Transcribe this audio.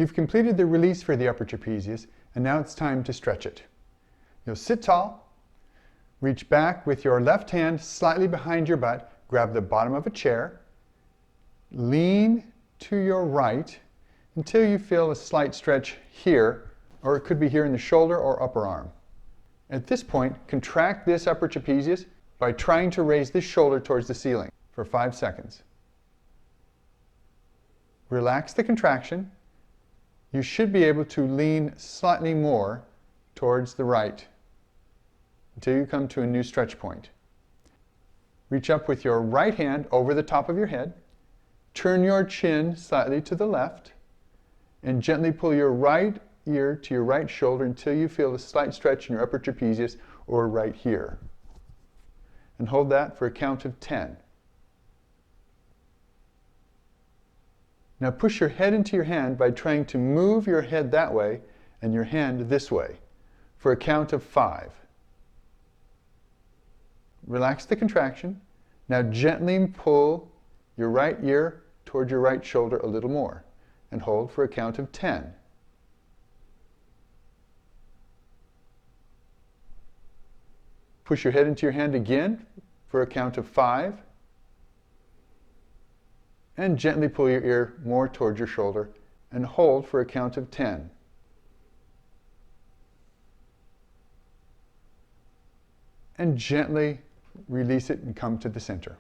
You've completed the release for the upper trapezius, and now it's time to stretch it. You'll sit tall, reach back with your left hand slightly behind your butt, grab the bottom of a chair, lean to your right until you feel a slight stretch here, or it could be here in the shoulder or upper arm. At this point, contract this upper trapezius by trying to raise this shoulder towards the ceiling for 5 seconds. Relax the contraction. You should be able to lean slightly more towards the right until you come to a new stretch point. Reach up with your right hand over the top of your head, turn your chin slightly to the left, and gently pull your right ear to your right shoulder until you feel a slight stretch in your upper trapezius or right here. And hold that for a count of 10. Now push your head into your hand by trying to move your head that way and your hand this way for a count of 5. Relax the contraction. Now gently pull your right ear toward your right shoulder a little more and hold for a count of 10. Push your head into your hand again for a count of 5. And gently pull your ear more towards your shoulder and hold for a count of 10. And gently release it and come to the center.